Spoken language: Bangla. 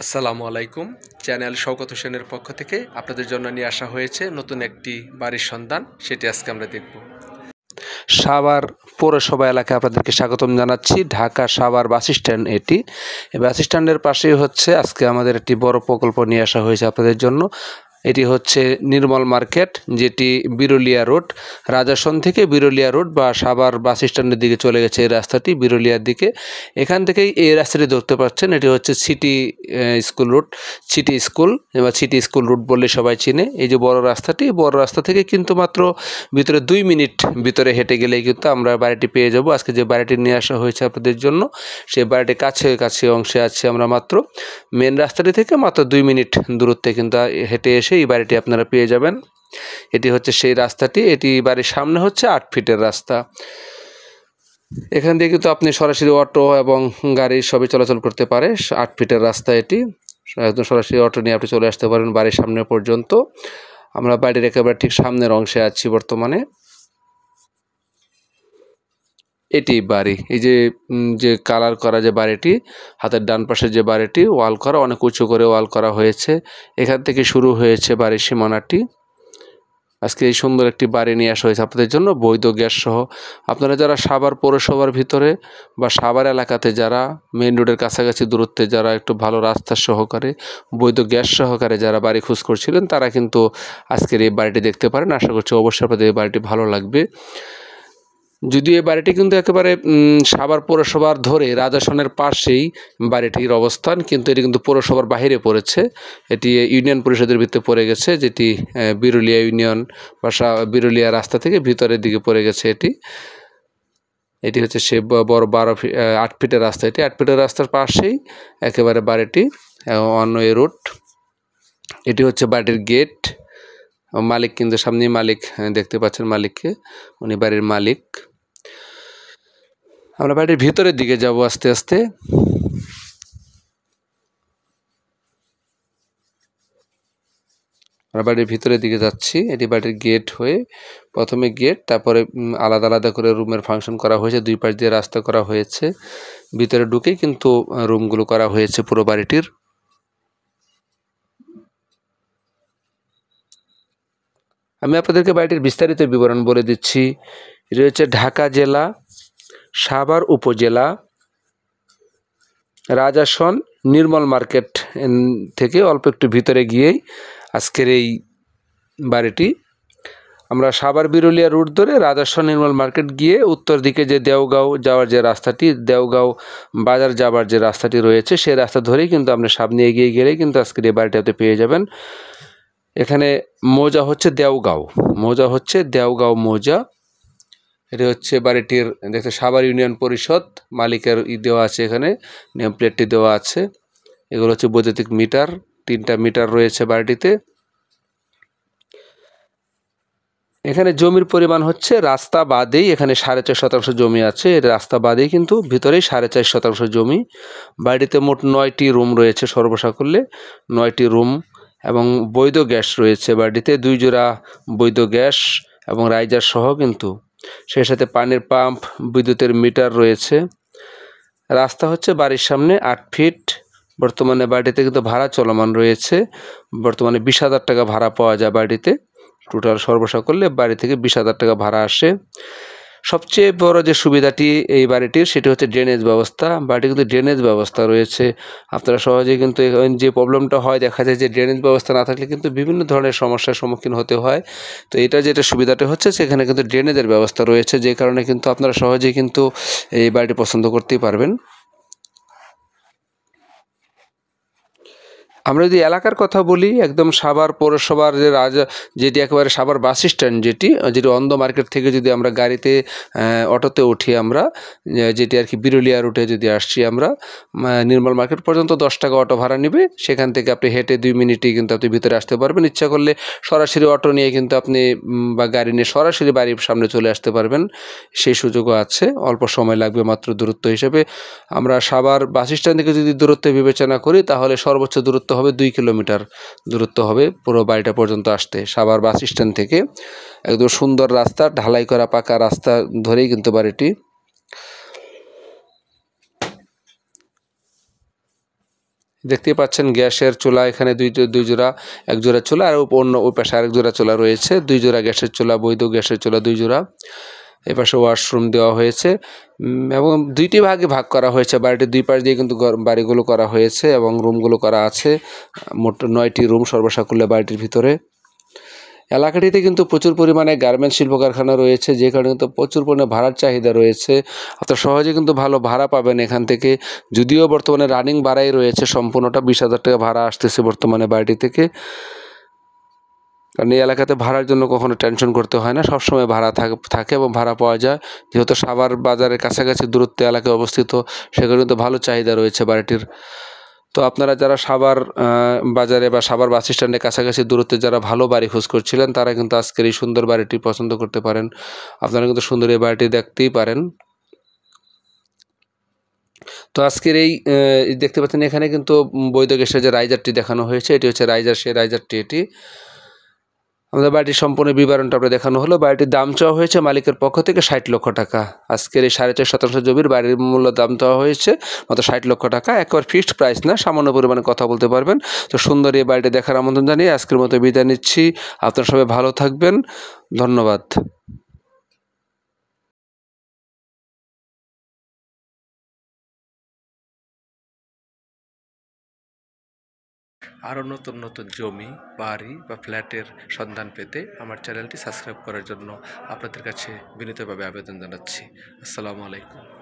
আসসালামু আলাইকুম। চ্যানেল শওকত হোসেনের পক্ষ থেকে আপনাদের জন্য নিয়ে আসা হয়েছে নতুন একটি বাড়ির সন্ধান, সেটি আজকে আমরা দেখব। সাভার পৌরসভা এলাকায় আপনাদেরকে স্বাগতম জানাচ্ছি। ঢাকা সাভার বাস স্ট্যান্ড এটি। এই বাস স্ট্যান্ডের পাশেই হচ্ছে আজকে আমাদের একটি বড় প্রকল্প নিয়ে আসা হয়েছে আপনাদের জন্য। এটি হচ্ছে নির্মল মার্কেট, যেটি বিরুলিয়া রোড, রাজাসন থেকে বিরুলিয়া রোড বা সাভার বাস স্ট্যান্ডের দিকে চলে গেছে এই রাস্তাটি বিরুলিয়ার দিকে। এখান থেকেই এই রাস্তাটি ধরতে পাচ্ছেন। এটি হচ্ছে city school route, city school বা সিটি স্কুল রুট বললে সবাই চিনে। এই যে বড় রাস্তাটি, বড় রাস্তা থেকে কিন্তু মাত্র ভিতরে 2 মিনিট ভিতরে হেঁটে গেলেই কিন্তু আমরা বাড়িটি পেয়ে যাব। আজকে যে বাড়িটি নিয়ে আসা হয়েছে আপনাদের জন্য, সেই বাড়িটি কাছে অংশে আছে। আমরা মাত্র মেন রাস্তাটি থেকে মাত্র 2 মিনিট দূরত্বে কিন্তু হেঁটে এসে এই বাড়িটি আপনারা পেয়ে যাবেন। এটি হচ্ছে সেই রাস্তাটি। এটি বাড়ির সামনে হচ্ছে 8 ফিটের রাস্তা। এখান দিয়ে কিন্তু আপনি সরাসরি অটো এবং গাড়ি সবই চলাচল করতে পারে। 8 ফিটের রাস্তা এটি। একদম সরাসরি অটো নিয়ে আপনি চলে আসতে পারেন বাড়ির সামনে পর্যন্ত। আমরা বাড়ির একেবারে ঠিক সামনের অংশে আছি বর্তমানে। এটি বাড়ি। এই যে কালার করা যে বাড়িটি, হাতের ডান পাশে যে বাড়িটি, ওয়াল করা, অনেক উঁচু করে ওয়াল করা হয়েছে। এখান থেকে শুরু হয়েছে বাড়ির সীমানাটি। আজকে এই সুন্দর একটি বাড়ি নিয়ে আসা হয়েছে আপনাদের জন্য, বৈধ গ্যাস সহ। আপনারা যারা সাভার পৌরসভার ভিতরে বা সাভার এলাকাতে, যারা মেইন রোডের কাছাকাছি দূরত্বে, যারা একটু ভালো রাস্তা সহকারে, বৈধ গ্যাস সহকারে যারা বাড়ি খোঁজ করছিলেন, তারা কিন্তু আজকের এই বাড়িটি দেখতে পারেন। আশা করছি অবশ্যই আপনাদের এই বাড়িটি ভালো লাগবে। যদিও এই বাড়িটি কিন্তু একেবারে সাভার পৌরসভার ধরে রাজাসনের পাশেই বাড়িটির অবস্থান, কিন্তু এটি কিন্তু পৌরসভার বাহিরে পড়েছে। এটি ইউনিয়ন পরিষদের ভিতরে পড়ে গেছে, যেটি বিরুলিয়া ইউনিয়ন বা বিরুলিয়া রাস্তা থেকে ভিতরের দিকে পড়ে গেছে। এটি হচ্ছে সে বড় 8 ফিটের রাস্তা। এটি 8 ফিটের রাস্তার পাশেই একেবারে বাড়িটি, অন ওয়ে রুট। এটি হচ্ছে বাড়ির গেট। মালিক কিন্তু সামনেই মালিক, দেখতে পাচ্ছেন মালিককে, উনি বাড়ির মালিক। আমরা বাড়ির ভিতরের দিকে যাব আস্তে আস্তে। আমরা বাড়ির ভিতরের দিকে যাচ্ছি। এটি বাড়ির গেট হয়ে, প্রথমে গেট, তারপরে আলাদা আলাদা করে রুমের ফাংশন করা হয়েছে। 2 পাশ দিয়ে রাস্তা করা হয়েছে। ভিতরে ঢুকেই কিন্তু রুমগুলো করা হয়েছে পুরো বাড়িটির। আমি আপনাদেরকে বাড়িটির বিস্তারিত বিবরণ বলে দিচ্ছি। এটি হচ্ছে ঢাকা জেলা, সাভার উপজেলা, রাজাসন নির্মল মার্কেট থেকে অল্প একটু ভিতরে গিয়েই আজকের এই বাড়িটি। আমরা সাভার বিরুলিয়া রুট ধরে রাজাসন নির্মল মার্কেট গিয়ে উত্তর দিকে যে দেওগাঁও যাওয়ার যে রাস্তাটি, দেওগাঁও বাজার যাওয়ার যে রাস্তাটি রয়েছে, সেই রাস্তা ধরেই কিন্তু আপনি সামনে এগিয়ে গেলেই কিন্তু আজকের এই বাড়িটাতে পেয়ে যাবেন। এখানে মৌজা হচ্ছে দেওগাঁও, মৌজা। এটি হচ্ছে বাড়িটির দেখতে সাভার ইউনিয়ন পরিষদ, মালিকের দেওয়া আছে, এখানে নেম প্লেটটি দেওয়া আছে। এগুলো হচ্ছে বৈদ্যুতিক মিটার, 3টা মিটার রয়েছে বাড়িটিতে। এখানে জমির পরিমাণ হচ্ছে রাস্তা বাদেই, এখানে 4.5% জমি আছে। রাস্তা বাদেই কিন্তু ভিতরেই 4.5% জমি। বাড়িতে মোট 9টি রুম রয়েছে সর্বসাকুল্যে, 9টি রুম, এবং বৈধ গ্যাস রয়েছে বাড়িতে, 2 জোড়া বৈধ গ্যাস এবং রাইজার সহ কিন্তু। সেই সাথে পানির পাম্প, বিদ্যুতের মিটার রয়েছে। রাস্তা হচ্ছে বাড়ির সামনে 8 ফিট। বর্তমানে বাড়িতে কিন্তু ভাড়া চলমান রয়েছে। বর্তমানে 20,000 টাকা ভাড়া পাওয়া যায় বাড়িতে। টোটাল সর্বসাকুল্যে বাড়ি থেকে 20,000 টাকা ভাড়া আসে। সবচেয়ে বড় যে সুবিধাটি এই বাড়িটির, সেটি হচ্ছে ড্রেনেজ ব্যবস্থা। বাড়িটি কিন্তু ড্রেনেজ ব্যবস্থা রয়েছে। আপনারা সহজেই কিন্তু যে প্রবলেমটা হয়, দেখা যায় যে ড্রেনেজ ব্যবস্থা না থাকলে কিন্তু বিভিন্ন ধরনের সমস্যার সম্মুখীন হতে হয়। তো এটা যেটা সুবিধাটা হচ্ছে, সেখানে কিন্তু ড্রেনেজের ব্যবস্থা রয়েছে, যে কারণে কিন্তু আপনারা সহজেই কিন্তু এই বাড়িটি পছন্দ করতেই পারবেন। আমরা যদি এলাকার কথা বলি, একদম সাভার পৌরসভার যেটি একেবারে সাভার বাস স্ট্যান্ড, যেটি অন্ধ মার্কেট থেকে যদি আমরা গাড়িতে অটোতে উঠি, আমরা যেটি আর কি বিরুলিয়া রুটে যদি আসছি আমরা, নির্মল মার্কেট পর্যন্ত 10 টাকা অটো ভাড়া নেবে। সেখান থেকে আপনি হেঁটে 2 মিনিটেই কিন্তু আপনি ভিতরে আসতে পারবেন। ইচ্ছা করলে সরাসরি অটো নিয়ে কিন্তু আপনি বা গাড়ি নিয়ে সরাসরি বাড়ির সামনে চলে আসতে পারবেন, সেই সুযোগও আছে। অল্প সময় লাগবে মাত্র দূরত্ব হিসেবে। আমরা সাভার বাস স্ট্যান্ড থেকে যদি দূরত্ব বিবেচনা করি, তাহলে সর্বোচ্চ দূরত্ব হবে 2 কিলোমিটার দূরত্ব হবে পুরো বাড়িটা পর্যন্ত আসতে, সাভার বাস স্ট্যান্ড থেকে। একদম সুন্দর রাস্তা, ঢালাই করা পাকা রাস্তা ধরেই কিন্তু বাড়িটি। দেখতেই পাচ্ছেন গ্যাসের চুলা এখানে দুই জোড়া, এক জোড়া চুলা আর অন্য ওই পাশে আরেক জোড়া চুলা রয়েছে, 2 জোড়া গ্যাসের চুলা, বৈধ গ্যাসের চুলা 2 জোড়া। এপাশে ওয়াশরুম দেওয়া হয়েছে এবং 2টি ভাগে ভাগ করা হয়েছে। বাড়িটির 2 পাশ দিয়ে কিন্তু বাড়িগুলো করা হয়েছে এবং রুমগুলো করা আছে। মোট 9টি রুম সর্বসাকুল্যে বাড়িটির ভিতরে। এলাকাটিতে কিন্তু প্রচুর পরিমাণে গার্মেন্টস শিল্প কারখানা রয়েছে, যে কারণে কিন্তু প্রচুর পরিমাণে ভাড়ার চাহিদা রয়েছে। আপনারা সহজে কিন্তু ভালো ভাড়া পাবেন এখান থেকে, যদিও বর্তমানে রানিং ভাড়াই রয়েছে, সম্পূর্ণটা 20,000 টাকা ভাড়া আসতেছে বর্তমানে বাড়িটি থেকে। কারণ এই এলাকাতে ভাড়ার জন্য কখনো টেনশন করতে হয় না, সবসময় ভাড়া থাকে এবং ভাড়া পাওয়া যায়। যেহেতু সাভার বাজারের কাছাকাছি দূরত্বে এলাকায় অবস্থিত, সেখানে কিন্তু ভালো চাহিদা রয়েছে বাড়িটির। তো আপনারা যারা সাভার বাজারে বা সাভার বাস স্ট্যান্ডের কাছাকাছি দূরত্বে যারা ভালো বাড়ি খোঁজ করছিলেন, তারা কিন্তু আজকের এই সুন্দর বাড়িটি পছন্দ করতে পারেন। আপনারা কিন্তু সুন্দর এই বাড়িটি দেখতেই পারেন। তো আজকের এই দেখতে পাচ্ছেন এখানে কিন্তু বৈধ গ্যাসের যে রাইজারটি দেখানো হয়েছে, এটি হচ্ছে রাইজার, সেই রাইজারটি এটি। আমাদের বাড়িটির সম্পূর্ণ বিবরণটা আপনাদের দেখানো হলো। বাড়িটির দাম চাওয়া হয়েছে মালিকের পক্ষ থেকে 60 লক্ষ টাকা। আজকের এই 4.5 শতাংশ জমির বাড়ির মূল্য দাম চাওয়া হয়েছে মাত্র 60 লক্ষ টাকা। একবার ফিক্সড প্রাইস না, সামান্য পরিমাণে কথা বলতে পারবেন। তো সুন্দর এই বাড়িটি দেখার আমন্ত্রণ জানিয়ে আজকের মতো বিদায় নিচ্ছি। আপনারা সবাই ভালো থাকবেন, ধন্যবাদ। আরও নতুন নতুন জমি, বাড়ি বা ফ্ল্যাটের সন্ধান পেতে আমার চ্যানেলটি সাবস্ক্রাইব করার জন্য আপনাদের কাছে বিনীতভাবে আবেদন জানাচ্ছি। আসসালামু আলাইকুম।